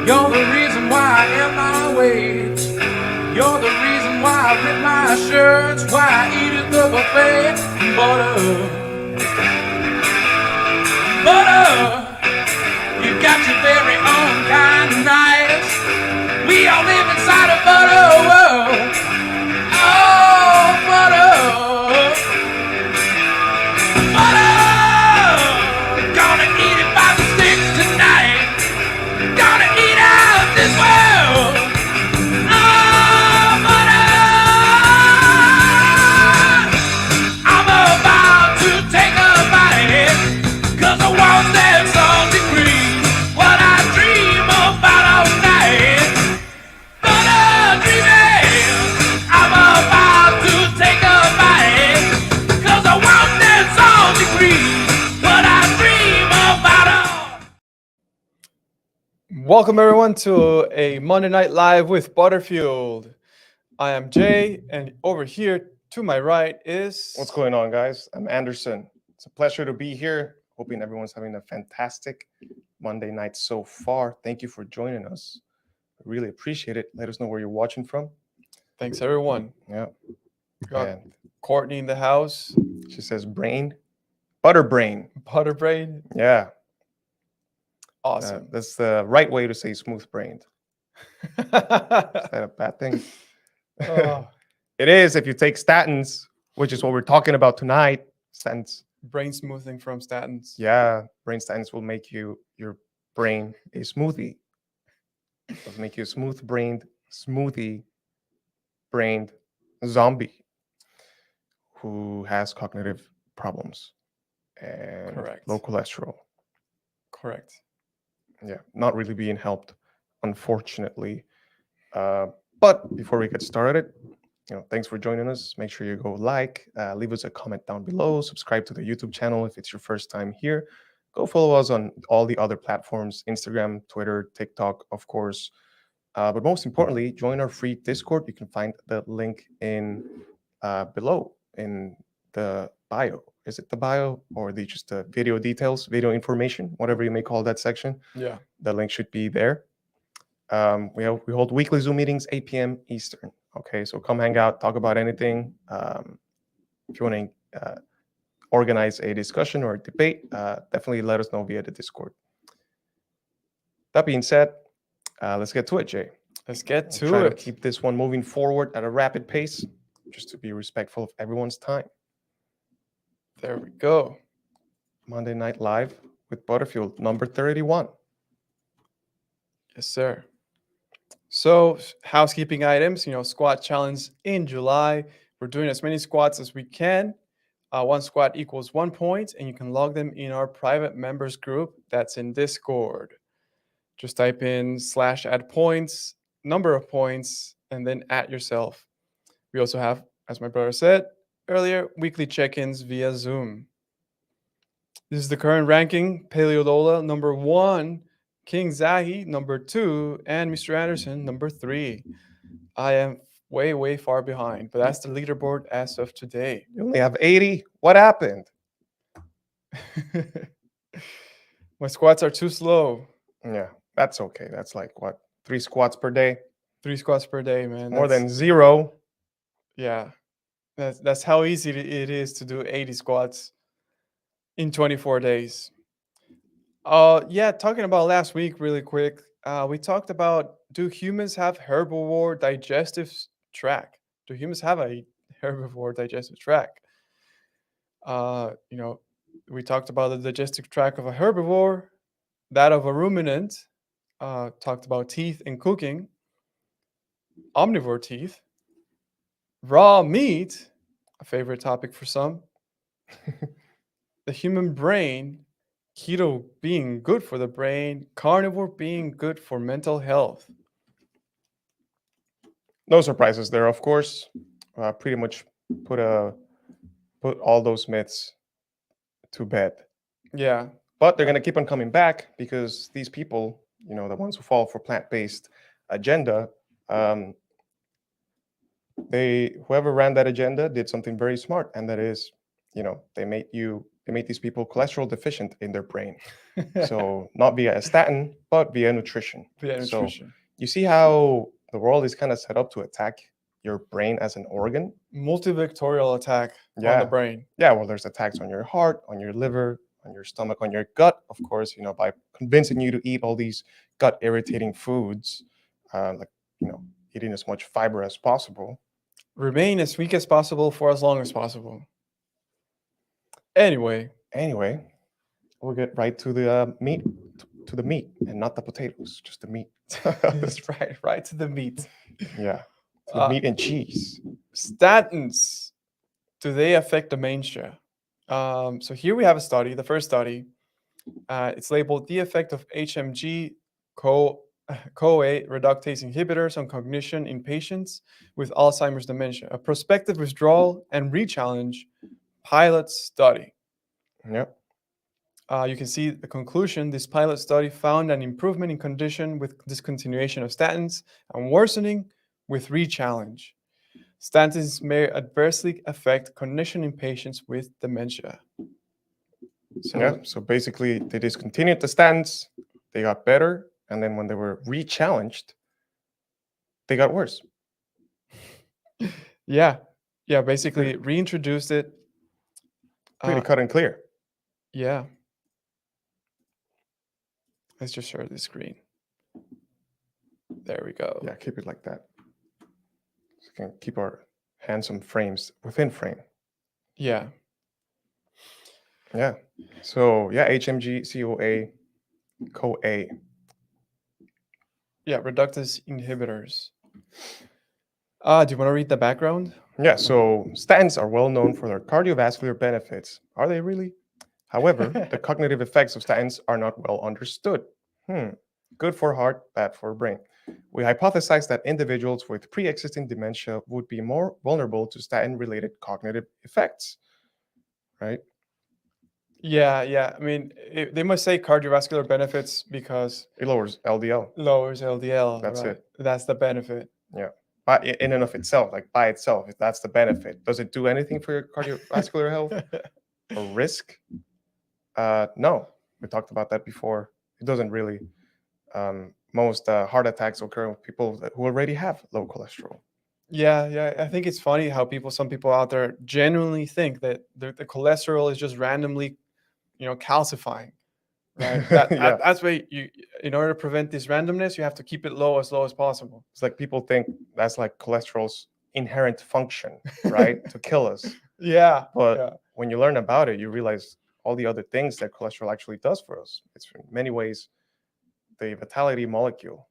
You're the reason why I am my way. You're the reason why I rip my shirts, why I eat at the buffet. Butter, you got your very own kind of nice. We all live inside a butter world. Oh, butter, gonna eat it by the sticks tonight. Gonna eat out this world. Oh, butter, I'm about to take a bite, 'cause I want that salty cream. What I dream about all night. Butter dreaming. I'm about to take a bite, 'cause I want that salty cream. What I dream about all. Welcome everyone to a Monday Night Live with Butterfield. I am Jay, and over here to my right is What's going on, guys? I'm Anderson. It's a pleasure to be here. Hoping everyone's having a fantastic Monday night so far. Thank you for joining us. I really appreciate it. Let us know where you're watching from. Thanks everyone. Yeah. Got And Courtney in the house. she says brain. Butter brain. Butterbrain. Yeah. Awesome. That's the right way to say smooth brained. Is that a bad thing? Oh, It is if you take statins, which is what we're talking about tonight. Statins. brain smoothing from statins. Yeah. Brain statins will make your brain a smoothie. It'll make you a smoothie brained zombie who has cognitive problems and Correct. low cholesterol. Correct. Yeah, not really being helped, unfortunately. But before we get started, thanks for joining us. Make sure you go leave us a comment down below, subscribe to the YouTube channel if it's your first time here. Go follow us on all the other platforms, Instagram, Twitter, TikTok, of course. But most importantly, join our free Discord. You can find the link in below in the bio. Is it the bio or just the video details, video information, whatever you may call that section? Yeah. The link should be there. We hold weekly Zoom meetings, 8 p.m. Eastern. Okay, so come hang out, talk about anything. If you want to organize a discussion or a debate, definitely let us know via the Discord. That being said, let's get to it, Jay. Let's get to Try it. to keep this one moving forward at a rapid pace, just to be respectful of everyone's time. There we go. Monday Night Live with Butterfield, number 31. Yes, sir. So, housekeeping items, squat challenge in July. We're doing as many squats as we can. One squat equals 1 point, and you can log them in our private members group that's in Discord. Just type in /add points, number of points, and then @ yourself. We also have, as my brother said earlier, weekly check-ins via Zoom. This is the current ranking. Paleodola, number 1. King Zahi, number 2. And Mr. Anderson, number 3. I am way, way far behind, but that's the leaderboard as of today. You only have 80. What happened? My squats are too slow. Yeah, that's okay. That's like, what, 3 squats per day? 3 squats per day, man. More than 0. Yeah. That's how easy it is to do 80 squats in 24 days. Yeah, talking about last week really quick. We talked about, do humans have herbivore digestive tract? Do humans have a herbivore digestive tract? We talked about the digestive tract of a herbivore, that of a ruminant, talked about teeth in cooking, omnivore teeth, raw meat, a favorite topic for some, the human brain, keto being good for the brain, carnivore being good for mental health. No surprises there, of course. Pretty much put all those myths to bed. Yeah. But they're going to keep on coming back because these people, the ones who fall for plant-based agenda, whoever ran that agenda did something very smart, and that is, they made you they made these people cholesterol deficient in their brain. So not via a statin, but via nutrition. via So nutrition. you see how the world is kind of set up to attack your brain as an organ? Multivectorial attack on the Yeah. brain. Yeah, well, there's attacks on your heart, on your liver, on your stomach, on your gut, of course, by convincing you to eat all these gut irritating foods, like, eating as much fiber as possible. Remain as weak as possible for as long as possible. Anyway, We'll get right to the meat, to the meat, and not the potatoes, just the meat. that's right to the meat. Yeah, to the meat and cheese. Statins, do they affect dementia? So here we have a study, the first study. It's labeled the effect of HMG CoA reductase inhibitors on cognition in patients with Alzheimer's dementia, a prospective withdrawal and re-challenge pilot study. Yep. You can see the conclusion. This pilot study found an improvement in condition with discontinuation of statins and worsening with re-challenge. Statins may adversely affect cognition in patients with dementia. So basically, they discontinued the statins, they got better, and then when they were re-challenged, they got worse. Yeah, basically reintroduced it. Pretty cut and clear. Yeah. Let's just share the screen. There we go. Yeah, keep it like that. So we can keep our handsome frames within frame. Yeah. Yeah. So HMG CoA. Yeah, reductase inhibitors. Do you want to read the background? Yeah, so statins are well known for their cardiovascular benefits. Are they really? However, the cognitive effects of statins are not well understood. Good for heart, bad for brain. We hypothesize that individuals with pre-existing dementia would be more vulnerable to statin-related cognitive effects, right? Yeah. I mean, they must say cardiovascular benefits because it lowers LDL. Lowers LDL. That's right? it. That's the benefit. Yeah. But in and of itself, like by itself, if that's the benefit. Does it do anything for your cardiovascular health or risk? No. We talked about that before. It doesn't really. Most heart attacks occur with people who already have low cholesterol. Yeah. I think it's funny how some people out there genuinely think that the cholesterol is just randomly, calcifying. Right. That's why in order to prevent this randomness, you have to keep it low as possible. It's like people think that's like cholesterol's inherent function, right? To kill us. Yeah. But when you learn about it, you realize all the other things that cholesterol actually does for us. It's in many ways the vitality molecule.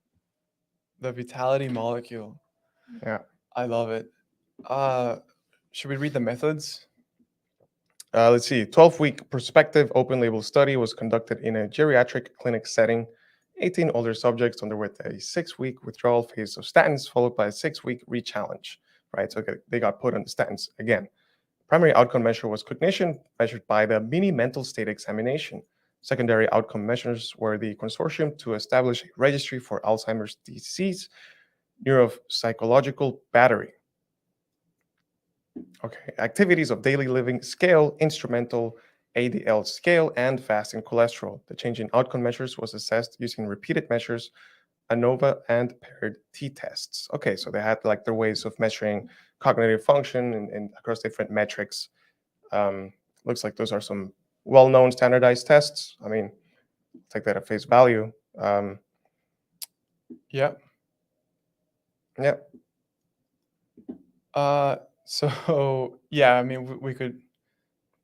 The vitality molecule. Yeah. I love it. Should we read the methods? Let's see. 12-week prospective open-label study was conducted in a geriatric clinic setting. 18 older subjects underwent a 6-week withdrawal phase of statins, followed by a 6-week re-challenge. Right, so they got put on the statins again. Primary outcome measure was cognition, measured by the mini mental state examination. Secondary outcome measures were the consortium to establish a registry for Alzheimer's disease, neuropsychological battery. Okay, activities of daily living scale, instrumental ADL scale, and fasting cholesterol. The change in outcome measures was assessed using repeated measures, ANOVA, and paired t-tests. Okay, so they had like their ways of measuring cognitive function and across different metrics. Looks like those are some well-known standardized tests. I mean, take that at face value. Yeah. So I mean, we could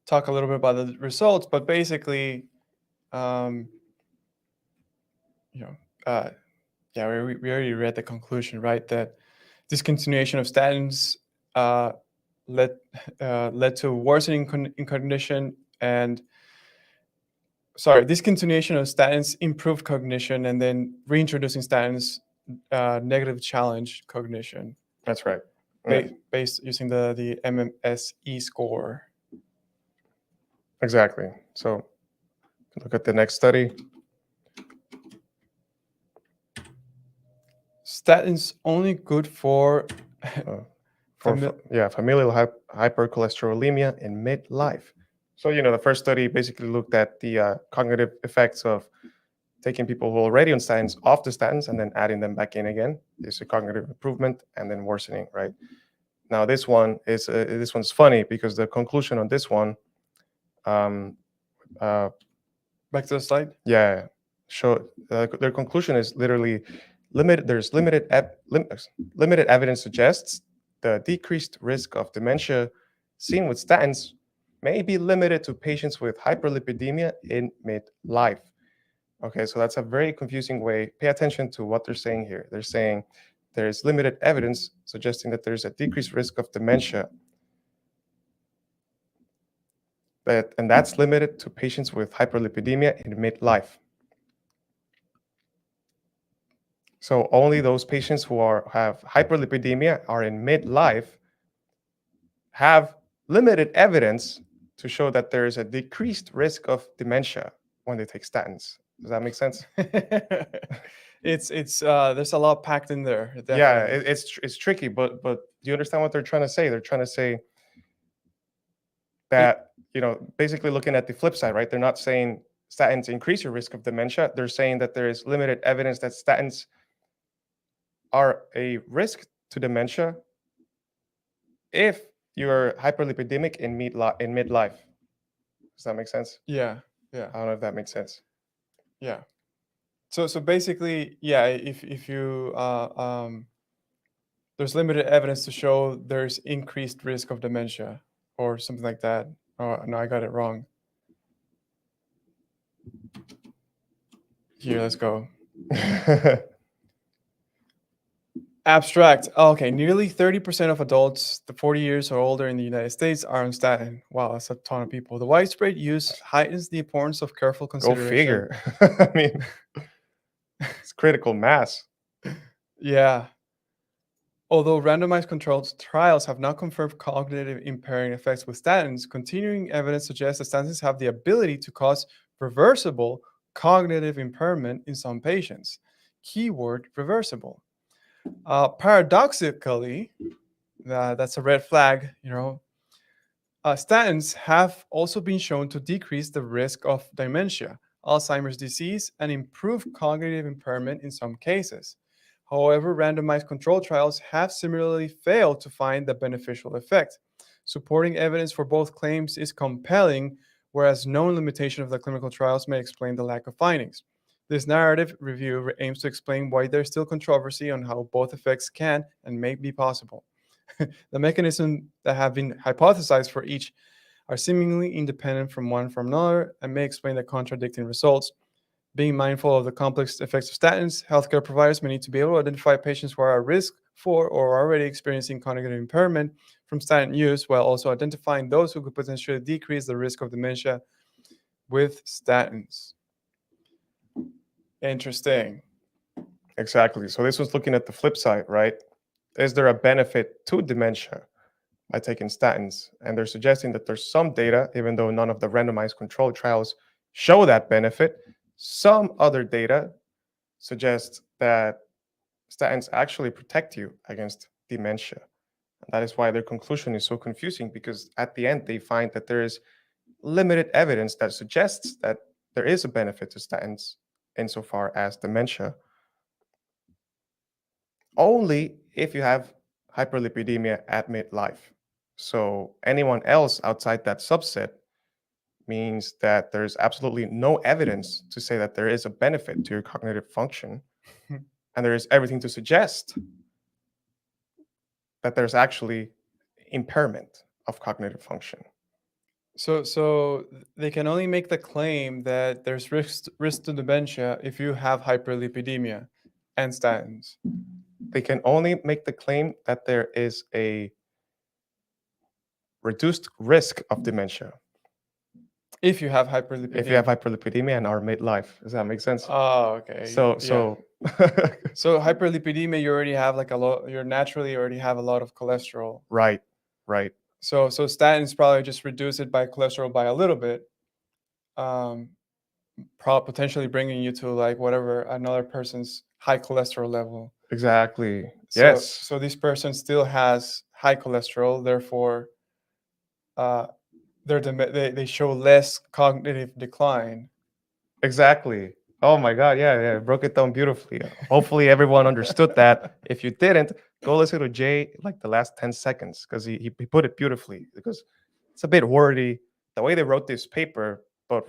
talk a little bit about the results, but basically, we already read the conclusion, right? That discontinuation of statins led to worsening in cognition, and discontinuation of statins improved cognition, and then reintroducing statins negative challenge cognition. That's right. Based using the MMSE score. Exactly. So look at the next study. Statins only good for familial hypercholesterolemia in midlife. So, the first study basically looked at the cognitive effects of taking people who are already on statins off the statins and then adding them back in again. There's a cognitive improvement and then worsening, right? Now, this one's funny because the conclusion on this one, um, uh, Back to the slide. yeah, show their conclusion is literally limited. There's limited evidence suggests the decreased risk of dementia seen with statins may be limited to patients with hyperlipidemia in midlife. Okay, so that's a very confusing way. Pay attention to what they're saying here. They're saying there's limited evidence suggesting that there's a decreased risk of dementia. And that's limited to patients with hyperlipidemia in midlife. So only those patients who have hyperlipidemia are in midlife have limited evidence to show that there is a decreased risk of dementia when they take statins. Does that make sense? It's there's a lot packed in there. Yeah, Definitely. it's tricky, but do you understand what they're trying to say? They're trying to say that, basically looking at the flip side, right? They're not saying statins increase your risk of dementia. They're saying that there is limited evidence that statins are a risk to dementia if you're hyperlipidemic in midlife. Does that make sense? Yeah, yeah, I don't know if that makes sense. yeah. So basically, yeah, if you there's limited evidence to show there's increased risk of dementia or something like that. Oh no, I got it wrong. Here, let's go. Abstract. Okay, nearly 30% of adults, the 40 years or older in the United States, are on statin. Wow, that's a ton of people. The widespread use heightens the importance of careful Go consideration. figure. I mean, it's critical mass. Yeah. Although randomized controlled trials have not confirmed cognitive impairing effects with statins, continuing evidence suggests that statins have the ability to cause reversible cognitive impairment in some patients. Keyword reversible. Paradoxically, that's a red flag, statins have also been shown to decrease the risk of dementia, Alzheimer's disease, and improve cognitive impairment in some cases. However, randomized control trials have similarly failed to find the beneficial effect. Supporting evidence for both claims is compelling, whereas known limitation of the clinical trials may explain the lack of findings. This narrative review aims to explain why there's still controversy on how both effects can and may be possible. The mechanisms that have been hypothesized for each are seemingly independent from another and may explain the contradicting results. Being mindful of the complex effects of statins, healthcare providers may need to be able to identify patients who are at risk for or are already experiencing cognitive impairment from statin use, while also identifying those who could potentially decrease the risk of dementia with statins. Interesting. Exactly. So this was looking at the flip side, right? Is there a benefit to dementia by taking statins? And they're suggesting that there's some data, even though none of the randomized controlled trials show that benefit. Some other data suggests that statins actually protect you against dementia. And that is why their conclusion is so confusing, because at the end they find that there is limited evidence that suggests that there is a benefit to statins insofar as dementia, only if you have hyperlipidemia at midlife. So anyone else outside that subset means that there's absolutely no evidence to say that there is a benefit to your cognitive function. And there is everything to suggest that there's actually impairment of cognitive function. So they can only make the claim that there's risk to dementia if you have hyperlipidemia and statins. They can only make the claim that there is a reduced risk of dementia If you have hyperlipidemia. if you have hyperlipidemia and are midlife. Does that make sense? Oh, okay. So So hyperlipidemia, you already have like a lot. You naturally already have a lot of cholesterol. right. So statins probably just reduce it by cholesterol by a little bit, potentially bringing you to like whatever another person's high cholesterol level. Exactly. So, Yes. So this person still has high cholesterol, therefore, they show less cognitive decline. Exactly. Oh my God. Yeah, yeah. Broke it down beautifully. Hopefully everyone understood that. If you didn't, go listen to Jay like the last 10 seconds because he put it beautifully. Because it's a bit wordy the way they wrote this paper, but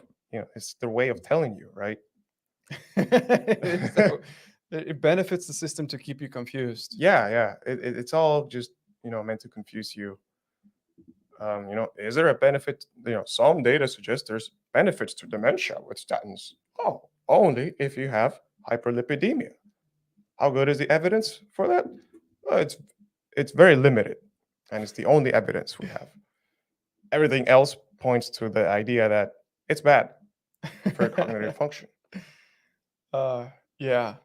it's their way of telling you, right? It benefits the system to keep you confused. Yeah, yeah. It's all just meant to confuse you. Is there a benefit? Some data suggests there's benefits to dementia with statins. Oh, only if you have hyperlipidemia. How good is the evidence for that? It's very limited, and it's the only evidence we have. Everything else points to the idea that it's bad for cognitive function. Yeah.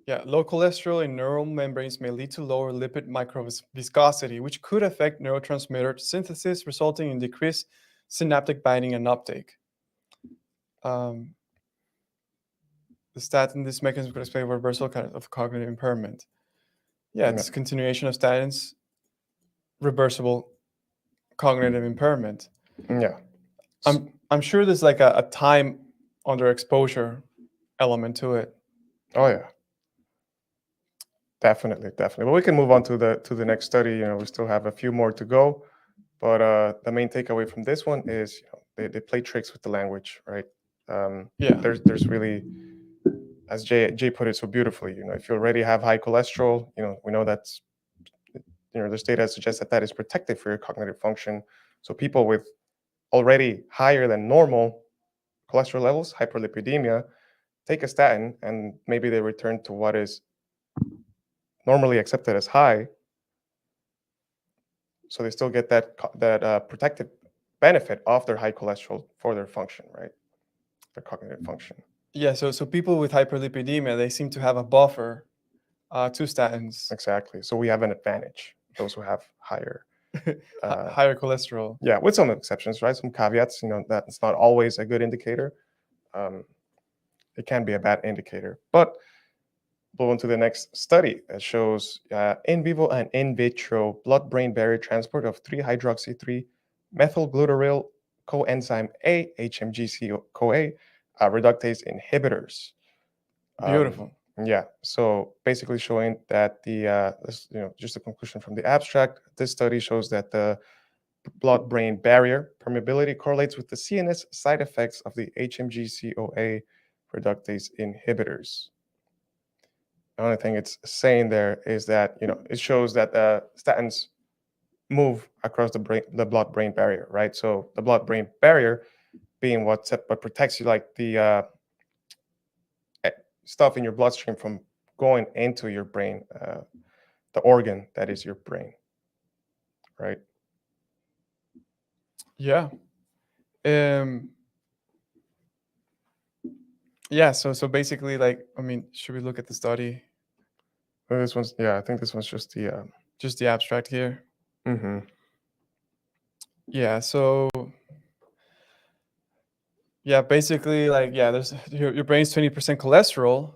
Yeah, low cholesterol in neural membranes may lead to lower lipid microviscosity, which could affect neurotransmitter synthesis, resulting in decreased synaptic binding and uptake. The statin, this mechanism could explain reversal of cognitive impairment. Yeah, discontinuation of statins, reversible cognitive impairment. Yeah. I'm sure there's like a time under exposure element to it. Oh yeah. Definitely. But we can move on to the next study. We still have a few more to go, but the main takeaway from this one is they play tricks with the language, right? Yeah. There's really, as Jay put it so beautifully, if you already have high cholesterol, we know that's there's data that suggests that is protective for your cognitive function. So people with already higher than normal cholesterol levels, hyperlipidemia, take a statin and maybe they return to what is normally accepted as high. So they still get that protective benefit of their high cholesterol for their function, right? Their cognitive function. Yeah, so people with hyperlipidemia, they seem to have a buffer to statins. Exactly. So we have an advantage, those who have higher higher cholesterol. Yeah, with some exceptions, right? Some caveats, that's not always a good indicator. It can be a bad indicator. But we'll go on to the next study that shows in vivo and in vitro blood-brain barrier transport of 3-hydroxy 3-methylglutaryl coenzyme A, HMGC-CoA, reductase inhibitors. Beautiful. Yeah, so basically showing that just a conclusion from the abstract, this study shows that the blood-brain barrier permeability correlates with the CNS side effects of the HMG-CoA reductase inhibitors. The only thing it's saying there is that it shows that statins move across the blood-brain barrier, right? So the blood-brain barrier being what protects you, like the stuff in your bloodstream from going into your brain, the organ that is your brain, right? Yeah. Yeah, so basically, like, I mean, should we look at the study? I think this one's just the abstract here. Mm-hmm. Yeah, so yeah, basically, like, yeah, there's your brain's 20% cholesterol,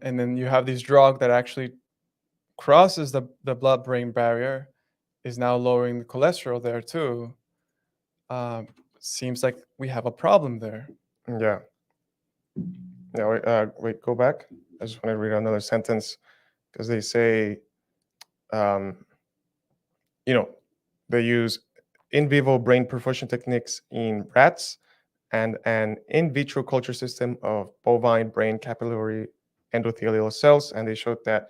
and then you have this drug that actually crosses the blood-brain barrier, is now lowering the cholesterol there too. Seems like we have a problem there. Yeah. Wait, go back. I just want to read another sentence because they say, they use in vivo brain perfusion techniques in rats and an in vitro culture system of bovine brain capillary endothelial cells. And they showed that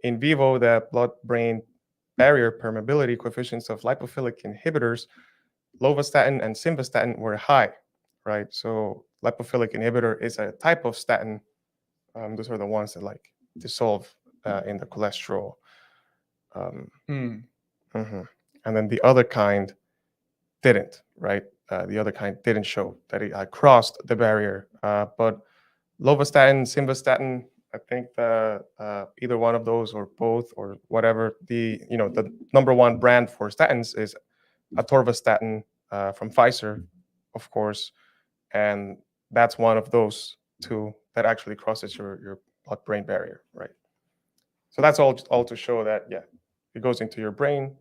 in vivo, the blood-brain barrier permeability coefficients of lipophilic inhibitors, lovastatin and simvastatin, were high, right? So lipophilic inhibitor is a type of statin. Those are the ones that dissolve in the cholesterol. And then the other kind didn't, right? The other kind didn't show that it crossed the barrier. But lovastatin, simvastatin, I think either one of those or both or whatever, the number one brand for statins is atorvastatin from Pfizer, of course. And that's one of those two that actually crosses your blood-brain barrier, right? So that's all to show that, yeah, it goes into your brain,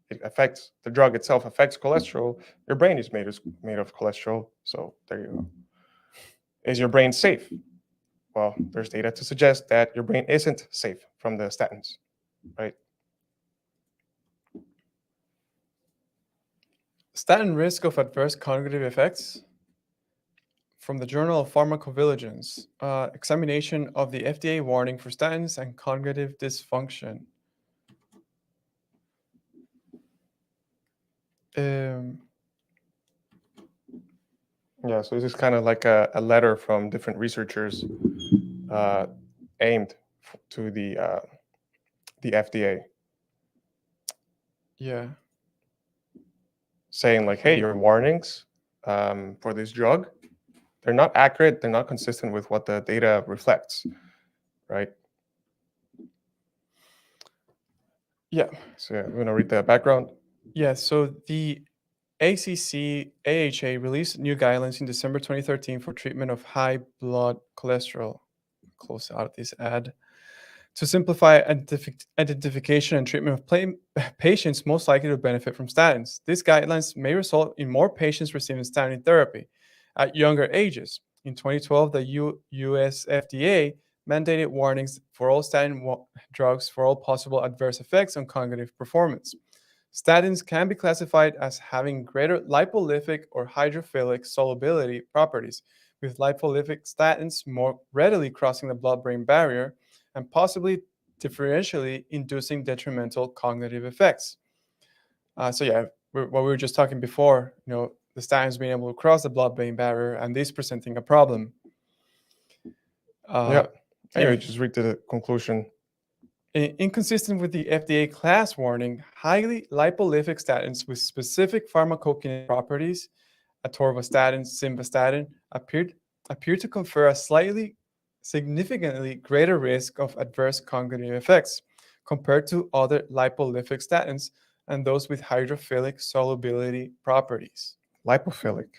the drug itself affects cholesterol. Your brain is made of cholesterol. So there you go. Is your brain safe? Well, there's data to suggest that your brain isn't safe from the statins, right? Statin risk of adverse cognitive effects. From the Journal of Pharmacovigilance, examination of the FDA warning for statins and cognitive dysfunction. Yeah, so this is kind of like a letter from different researchers aimed to the FDA, Yeah. saying like, hey, your warnings for this drug, they're not accurate, they're not consistent with what the data reflects, right? Yeah. So yeah, I'm going to read the background. Yeah. So the ACC AHA released new guidelines in December 2013 for treatment of high blood cholesterol. Close out this ad. To simplify identification and treatment of patients most likely to benefit from statins. These guidelines may result in more patients receiving statin therapy at younger ages. In 2012, the US FDA mandated warnings for all statin drugs for all possible adverse effects on cognitive performance. Statins can be classified as having greater lipolytic or hydrophilic solubility properties, with lipolytic statins more readily crossing the blood-brain barrier and possibly differentially inducing detrimental cognitive effects. So yeah, what we were just talking before, the statins being able to cross the blood-brain barrier and this presenting a problem. Yeah. Anyway, just read to the conclusion. Inconsistent with the FDA class warning, highly lipolytic statins with specific pharmacokinetic properties, atorvastatin, simvastatin, appear to confer a significantly greater risk of adverse cognitive effects compared to other lipolytic statins and those with hydrophilic solubility properties. Lipophilic.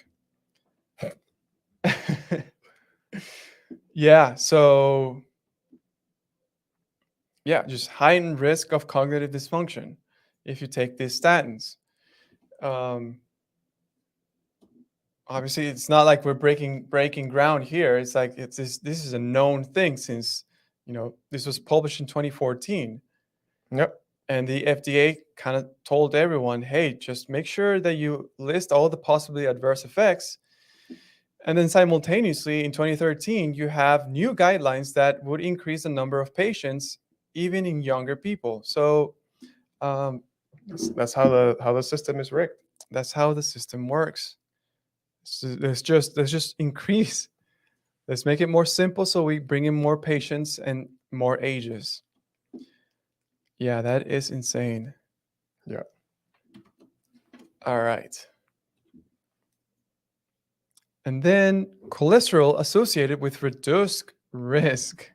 Yeah, so just heightened risk of cognitive dysfunction if you take these statins. Obviously, it's not like we're breaking ground here. It's like this is a known thing since this was published in 2014. Yep. And the FDA kind of told everyone, hey, just make sure that you list all the possibly adverse effects. And then simultaneously in 2013, you have new guidelines that would increase the number of patients even in younger people. So that's how the system is rigged. That's how the system works. So let's just increase. Let's make it more simple so we bring in more patients and more ages. Yeah, that is insane. Yeah. All right. And then cholesterol associated with reduced risk.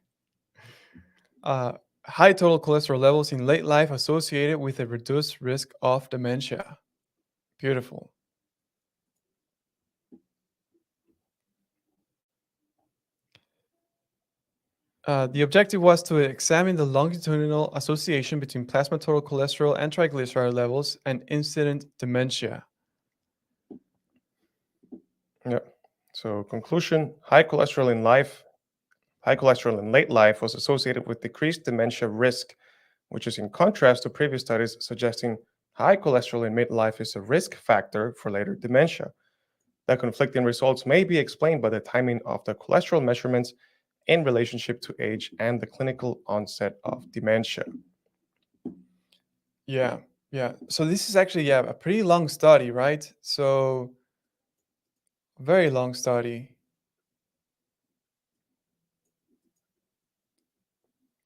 High total cholesterol levels in late life associated with a reduced risk of dementia. Beautiful. The objective was to examine the longitudinal association between plasma total cholesterol and triglyceride levels and incident dementia. Yeah. So conclusion, high cholesterol in late life was associated with decreased dementia risk, which is in contrast to previous studies suggesting high cholesterol in midlife is a risk factor for later dementia. The conflicting results may be explained by the timing of the cholesterol measurements in relationship to age and the clinical onset of dementia. Yeah. So this is actually a pretty long study, right? So very long study.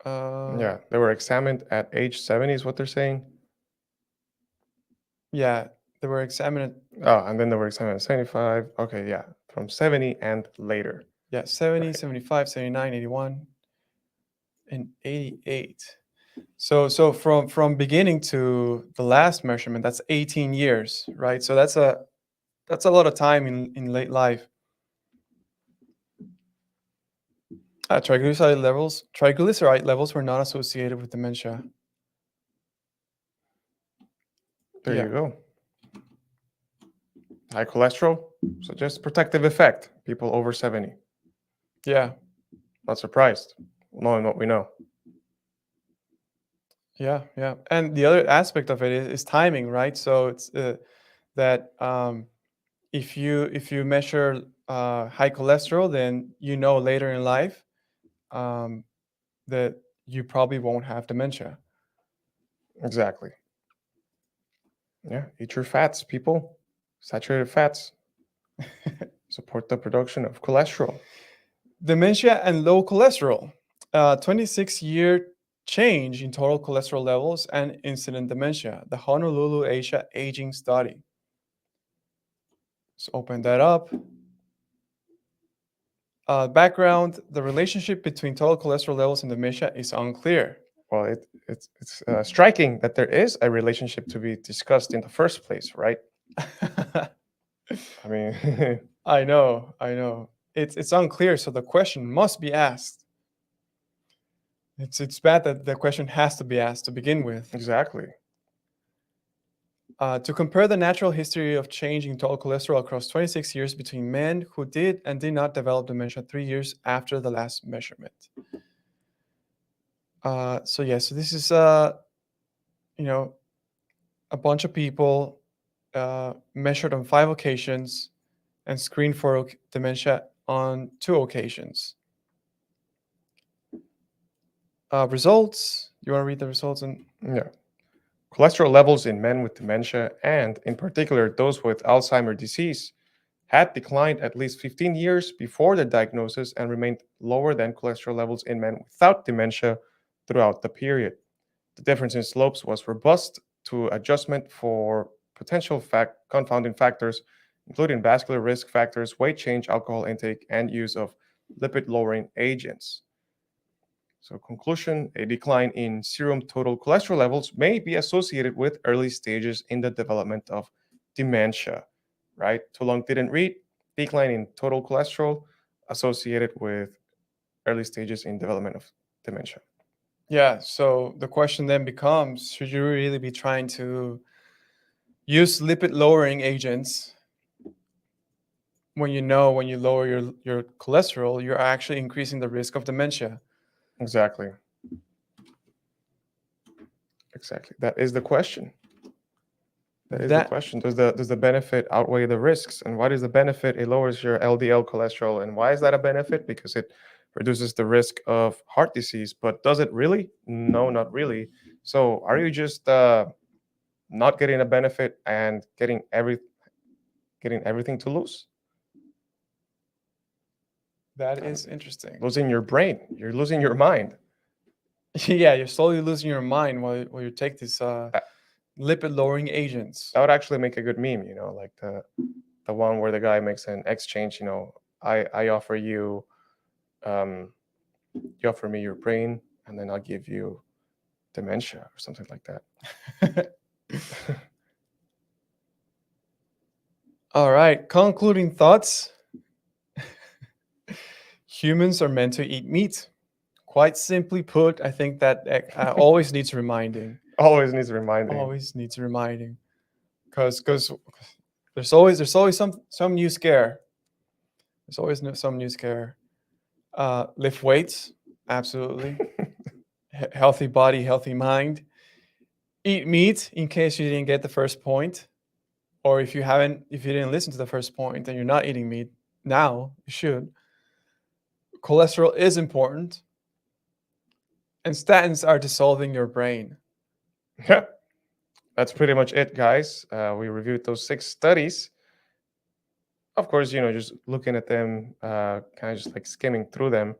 Yeah, they were examined at age 70 is what they're saying. Yeah, they were examined. And then they were examined at 75. Okay, yeah, from 70 and later. Yeah, 70, Right. 75, 79, 81, and 88. So from beginning to the last measurement, that's 18 years, right? So that's a lot of time in late life. Triglyceride levels were not associated with dementia. There Yeah. you go. High cholesterol suggests protective effect. People over 70. Yeah. Not surprised, knowing what we know. Yeah. Yeah. And the other aspect of it is timing, right? So it's that if you measure high cholesterol, then you know later in life um, that you probably won't have dementia. Exactly. Yeah. Eat your fats, people. Saturated fats support the production of cholesterol. Dementia and low cholesterol. 26-year change in total cholesterol levels and incident dementia. The Honolulu, Asia Aging Study. Let's open that up. Background: the relationship between total cholesterol levels and dementia is unclear. Well, it's striking that there is a relationship to be discussed in the first place, right? I mean, I know. It's unclear, so the question must be asked. It's bad that the question has to be asked to begin with. exactly. To compare the natural history of change in total cholesterol across 26 years between men who did and did not develop dementia 3 years after the last measurement. So this is you know a bunch of people measured on 5 occasions and screened for dementia on 2 occasions. Results. You want to read the results? And Yeah. Cholesterol levels in men with dementia, and in particular those with Alzheimer's disease, had declined at least 15 years before the diagnosis and remained lower than cholesterol levels in men without dementia throughout the period. The difference in slopes was robust to adjustment for potential confounding factors, including vascular risk factors, weight change, alcohol intake, and use of lipid lowering agents. So, conclusion: a decline in serum total cholesterol levels may be associated with early stages in the development of dementia. Right? Too long didn't read. Decline in total cholesterol associated with early stages in development of dementia. yeah, so the question then becomes: should you really be trying to use lipid lowering agents when you know when you lower your cholesterol, you're actually increasing the risk of dementia? Exactly. Exactly. That is the question. That is the That question. Does the benefit outweigh the risks? And what is the benefit? It lowers your LDL cholesterol. And why is that a benefit? Because it reduces the risk of heart disease. But does it really? No, not really. So are you just not getting a benefit and getting everything to lose? that Um, is interesting. Losing your brain. You're losing your mind. Yeah, you're slowly losing your mind while you take these That, lipid lowering agents. that would actually make a good meme, like the one where the guy makes an exchange, I offer you um, you offer me your brain and then I'll give you dementia or something like that. All right, concluding thoughts. Humans are meant to eat meat. Quite simply put, I think that always needs reminding. Always needs reminding. Always needs reminding, because there's always some new scare. There's always some new scare. Lift weights, absolutely. Healthy body, healthy mind. Eat meat in case you didn't get the first point, or if you didn't listen to the first point and you're not eating meat now, you should. Cholesterol is important, and statins are dissolving your brain. Yeah, that's pretty much it, guys. We reviewed those 6 studies. Of course, just looking at them, kind of just like skimming through them.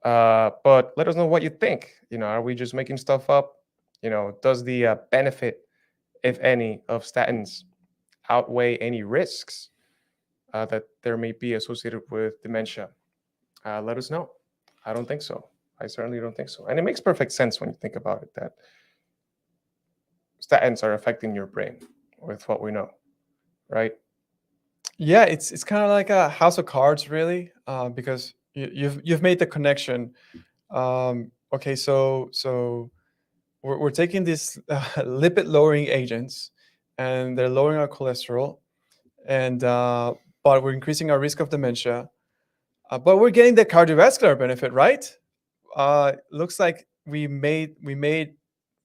But let us know what you think. Are we just making stuff up? Does the benefit, if any, of statins outweigh any risks that there may be associated with dementia? Let us know. I don't think so. I certainly don't think so. And it makes perfect sense when you think about it that statins are affecting your brain with what we know, right? Yeah, it's kind of like a house of cards, really, because you've made the connection. Okay, so we're taking these lipid lowering agents, and they're lowering our cholesterol, and but we're increasing our risk of dementia. But we're getting the cardiovascular benefit, right? Looks like we made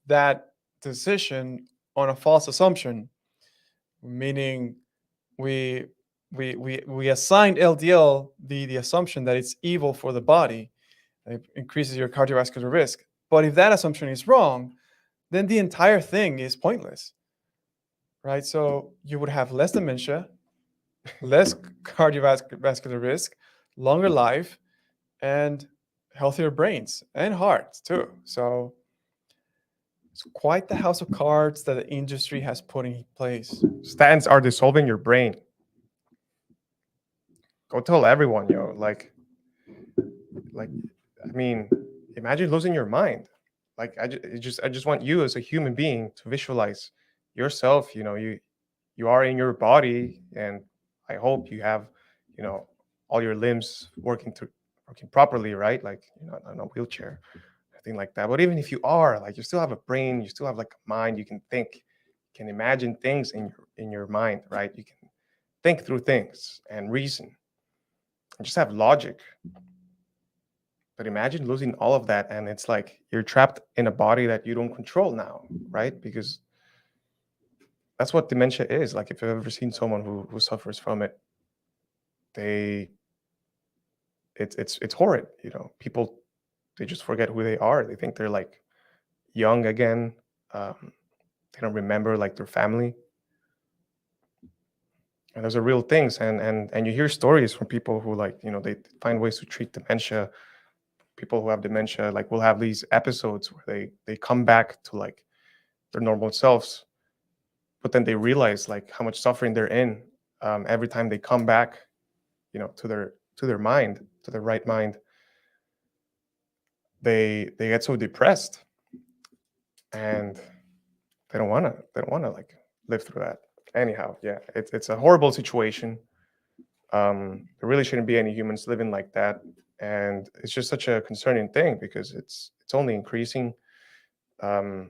that decision on a false assumption, meaning we we assigned LDL the assumption that it's evil for the body. It increases your cardiovascular risk. But if that assumption is wrong, then the entire thing is pointless, right? So you would have less dementia, less cardiovascular risk, longer life, and healthier brains and hearts too. So it's quite the house of cards that the industry has put in place. Statins are dissolving your brain. Go tell everyone, yo. Like, I mean, imagine losing your mind. Like, I just want you as a human being to visualize yourself. You are in your body, and I hope you have, all your limbs working properly, right? Like, on a wheelchair, thing like that. But even if you are, like, you still have a brain, you still have like a mind. You can think, you can imagine things in your mind, right? You can think through things and reason, and just have logic. But imagine losing all of that, and it's like you're trapped in a body that you don't control now, right? Because that's what dementia is. Like, if you've ever seen someone who suffers from it, it's horrid. People, they just forget who they are. They think they're like young again. They don't remember like their family. And those are real things. And you hear stories from people who, like, they find ways to treat dementia. People who have dementia, like, will have these episodes where they come back to like their normal selves, but then they realize like how much suffering they're in every time they come back, to their mind, to their right mind. They get so depressed, and they don't want to like live through that. Anyhow, yeah, it's a horrible situation. There really shouldn't be any humans living like that, and it's just such a concerning thing because it's only increasing. And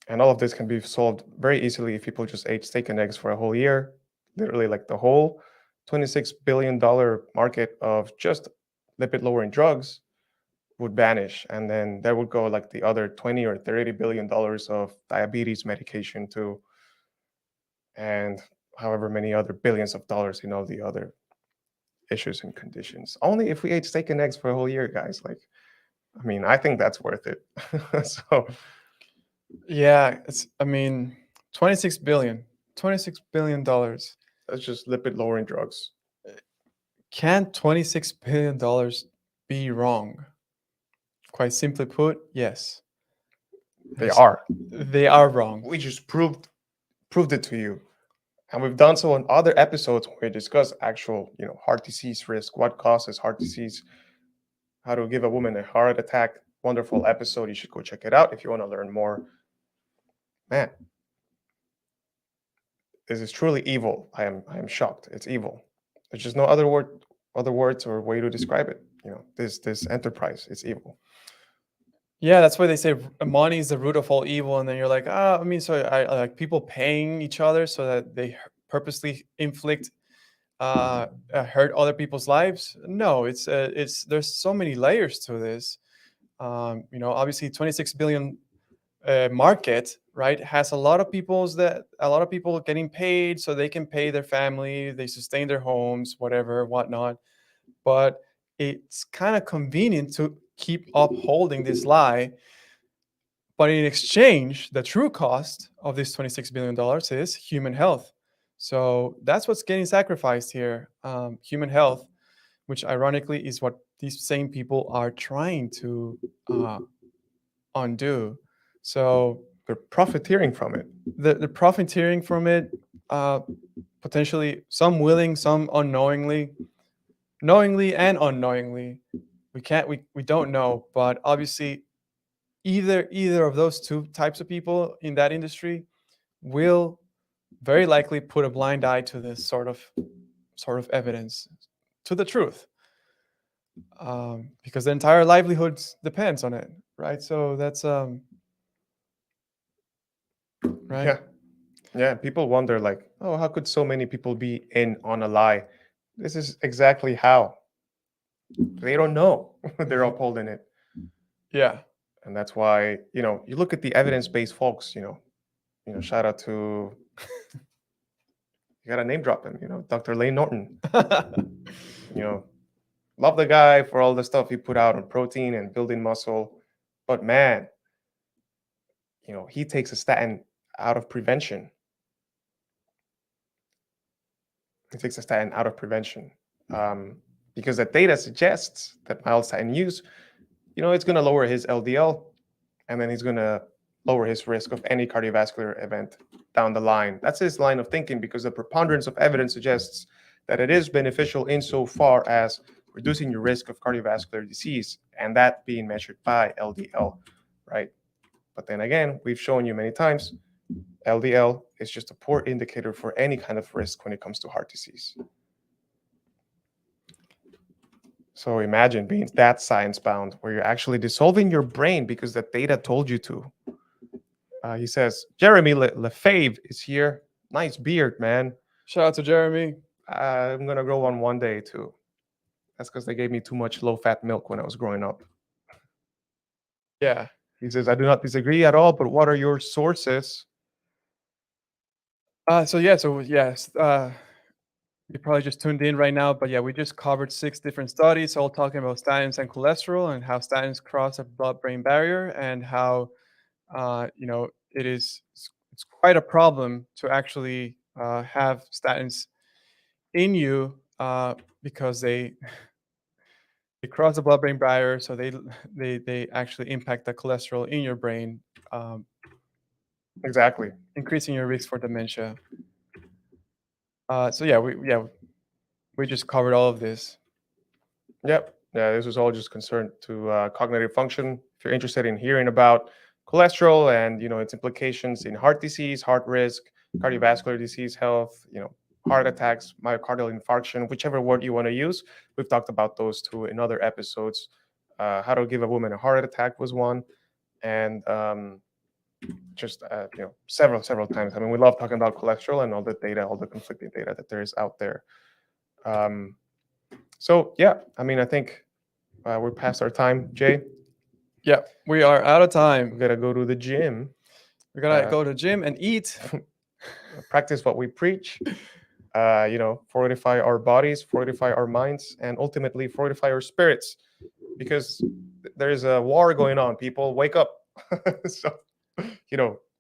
all of this can be solved very easily if people just ate steak and eggs for a whole year. Literally, like, the whole $26 billion market of just lipid lowering drugs would vanish, and then there would go like the other 20 or 30 billion dollars of diabetes medication too, and however many other billions of dollars in all the other issues and conditions. Only if we ate steak and eggs for a whole year, guys. Like, I mean, I think that's worth it. So Yeah, I mean, 26 billion, $26 billion. that's just lipid lowering drugs. Can $26 billion be wrong? Quite simply put, yes. They are. They are wrong. We just proved it to you. And we've done so on other episodes where we discuss actual, heart disease risk, what causes heart disease, how to give a woman a heart attack. Wonderful episode. You should go check it out if you want to learn more. Man, this is truly evil. I am shocked. It's evil. There's just no other words or way to describe it. This enterprise is evil. Yeah, that's why they say money is the root of all evil. And then you're like, I mean, so I like people paying each other so that they purposely inflict hurt other people's lives. No, it's there's so many layers to this. Obviously 26 billion market, right, has a lot of people getting paid so they can pay their family, they sustain their homes, whatever, whatnot. But it's kind of convenient to keep upholding this lie. But in exchange, the true cost of this $26 billion is human health. So that's what's getting sacrificed here, human health, which ironically is what these same people are trying to undo. So They're profiteering from it. they're profiteering from it, potentially some willing, some unknowingly, knowingly and unknowingly. We don't know, but obviously either of those two types of people in that industry will very likely put a blind eye to this sort of evidence, to the truth, because their entire livelihoods depends on it, right? So right? Yeah. Yeah. People wonder, like, oh, how could so many people be in on a lie? This is exactly how. They don't know. They're upholding it. Yeah. And that's why, you look at the evidence-based folks, shout out to, you got to name drop him, Dr. Lane Norton. You know, love the guy for all the stuff he put out on protein and building muscle. But man, he takes a statin out of prevention. He takes a statin out of prevention because the data suggests that mild statin use, it's going to lower his LDL, and then he's going to lower his risk of any cardiovascular event down the line. That's his line of thinking, because the preponderance of evidence suggests that it is beneficial insofar as reducing your risk of cardiovascular disease, and that being measured by LDL, right? But then again, we've shown you many times, LDL is just a poor indicator for any kind of risk when it comes to heart disease. So imagine being that science-bound, where you're actually dissolving your brain because the data told you to. He says, Jeremy Lefebvre is here. Nice beard, man. Shout out to Jeremy. I'm going to grow one day too. That's because they gave me too much low-fat milk when I was growing up. Yeah. He says, I do not disagree at all, but what are your sources? Yes, you probably just tuned in right now, but yeah, we just covered 6 different studies, all talking about statins and cholesterol, and how statins cross a blood-brain barrier, and how it's quite a problem to actually have statins in you because they cross the blood-brain barrier, so they actually impact the cholesterol in your brain, Exactly. increasing your risk for dementia. We just covered all of this. Yep. Yeah, this was all just concerned to cognitive function. If you're interested in hearing about cholesterol and its implications in heart disease, heart risk, cardiovascular disease, health, heart attacks, myocardial infarction, whichever word you want to use, we've talked about those too in other episodes. How to give a woman a heart attack was one, and several times. I mean, we love talking about cholesterol and all the data, all the conflicting data that there is out there. So yeah, I mean, I think we're past our time, Jay. Yeah, we are out of We time. gotta go to the gym, We're gonna go to the gym and eat. practice what we preach. Fortify our bodies, fortify our minds, and ultimately fortify our spirits, because there's a war going on. People, wake up. So,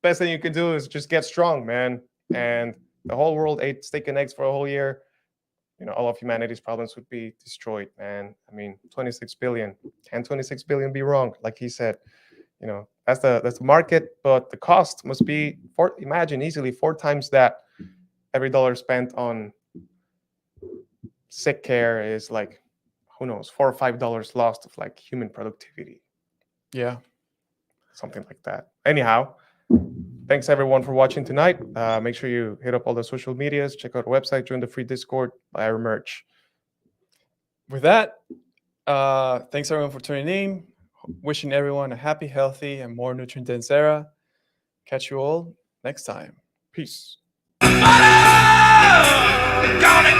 best thing you can do is just get strong, man. And the whole world ate steak and eggs for a whole year. All of humanity's problems would be destroyed, man. I mean, 26 billion. Can 26 billion be wrong? Like he said, that's the market, but the cost must be imagine easily 4 times that. Every dollar spent on sick care is like, who knows, $4 or $5 lost of like human productivity. Yeah. Something like that. Anyhow, thanks everyone for watching tonight. Make sure you hit up all the social medias, check out our website, join the free Discord, buy our merch. With that, thanks everyone for tuning in. Wishing everyone a happy, healthy, and more nutrient-dense era. Catch you all next time. Peace. Gonna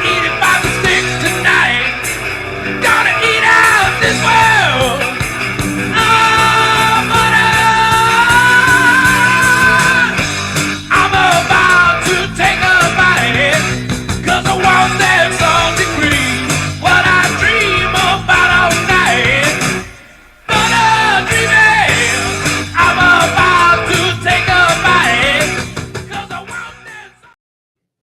eat it by the sticks tonight. Gonna eat out this way.